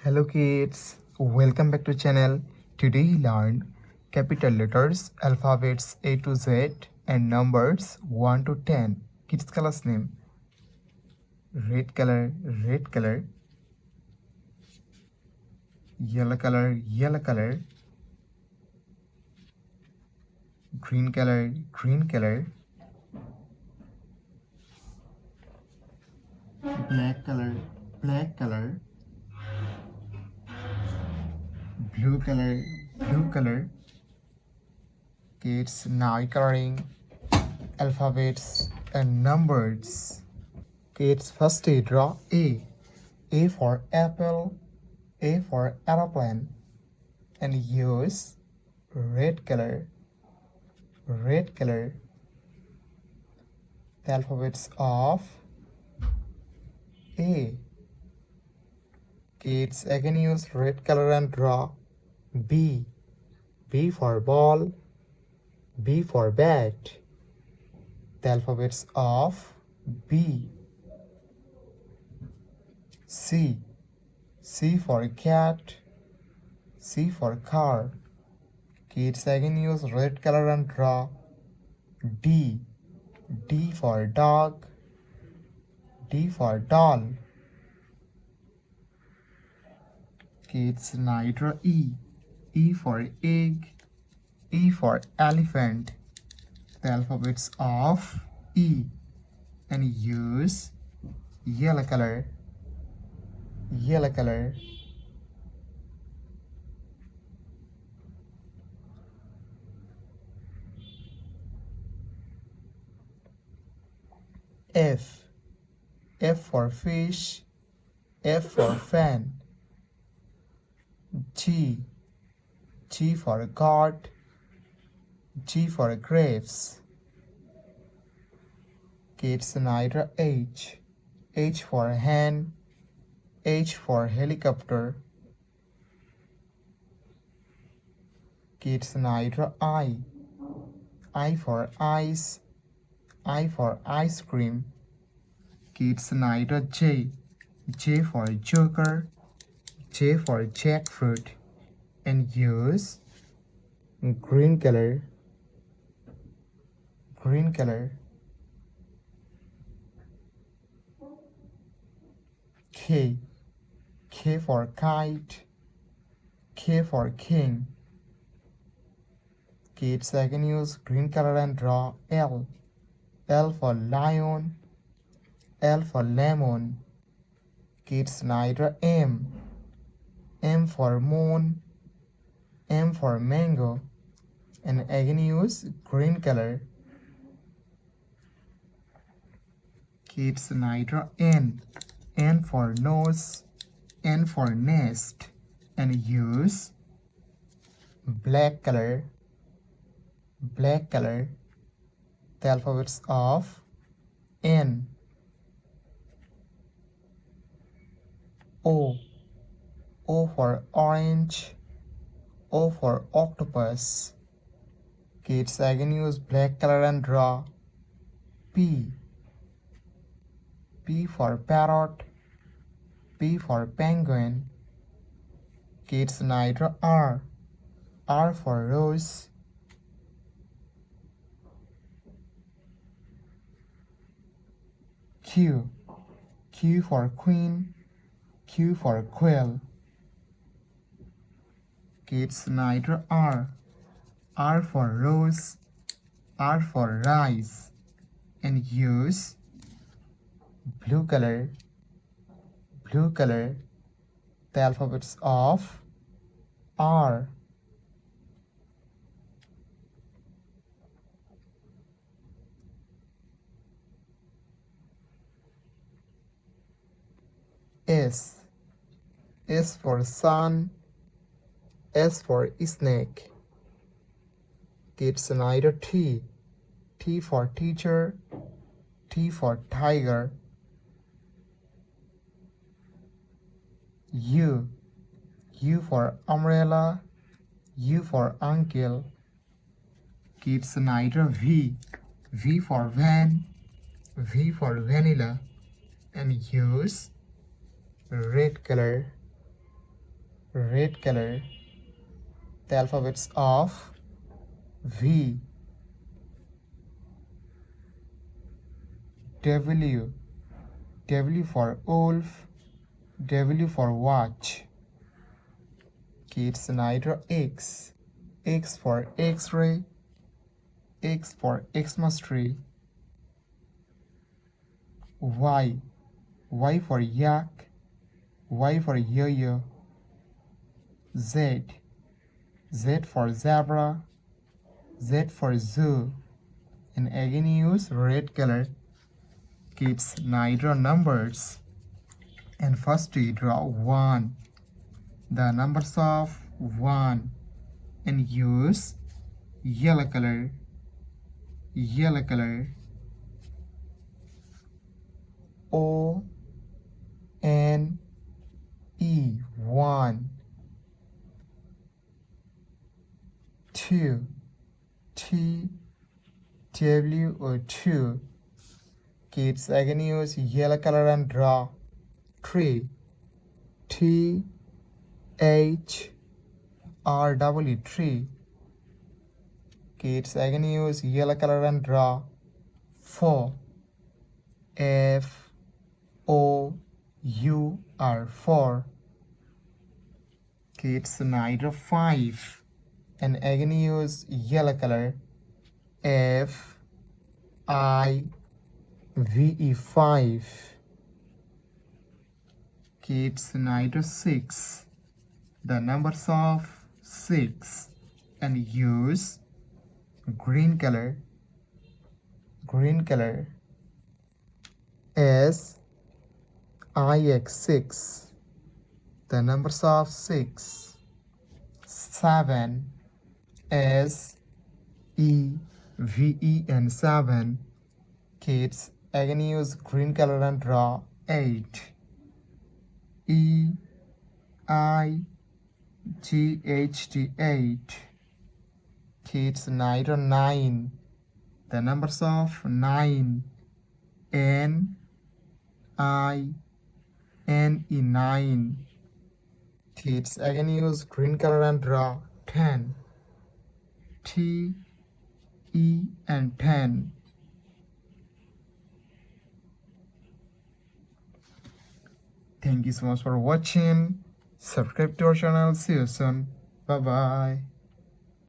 Hello kids, welcome back to channel. Today you learn capital letters, alphabets A to Z and numbers 1 to 10. Kids class name red color, yellow color, green color, black color, blue color. Kids now coloring alphabets and numbers. Kids first draw A. A for apple, A for aeroplane, and use red color. The alphabets of A. Kids again use red color and draw B. B for ball, B for bat. The alphabets of B. C. C for cat, C for car. Kids again use red color and draw D. D for dog, D for doll. Kids now draw E. E for egg, E for elephant. The alphabets of E, and use yellow color. F. F for fish, F for fan. G. G for goat, G for grapes. Kids neither H. H for hen, H for helicopter. Kids neither I. I for ice, I for ice cream. Kids neither J. J for joker, J for jackfruit, and use green color. K. K for kite, K for king. Kids again use green color and draw L. L for lion, L for lemon. Kids neither M. M for moon, M for mango, and again use green color. Kids neither N. N for nose, N for nest, and use black color. The alphabets of N. O. O for orange, O for octopus. Kids again use black color and draw P. P for parrot, P for penguin. Kids neither R. R for rose, Q. Q for queen, Q for quail. Kids neither R. R for rose, R for rice, and use blue color. The alphabets of R. S. S for sun, S for snake. Kids neither T. T for teacher, T for tiger. U. U for umbrella, U for uncle. Kids neither V. V for van, V for vanilla, and use red color. red color. The alphabets of V, W, W for wolf, W for watch. Kids neither X, X for X-ray, X for Xmas tree. Y, Y for yak, Y for yo-yo. Z, Z for zebra, Z for zoo. And again use red color. Kids now draw numbers. And first we draw 1. The numbers of 1. And use yellow color. Yellow color. O N E 1. 2 T W O 2. Kids again use yellow color and draw 3. T H R W 3. Kids again use yellow color and draw 4. F O U R 4. Kids now draw 5. And again use yellow color. F I V E 5. Kids now draw 6. The numbers of 6. And use green color. Green color. S I X 6. The numbers of 6. 7. S E V E and 7. Kids again use green color and draw 8. E I G H T 8. Kids now draw 9. The numbers of 9. N I N E 9. Kids again use green color and draw 10. T E and 10. Thank you so much for watching. Subscribe to our channel. See you soon. Bye bye.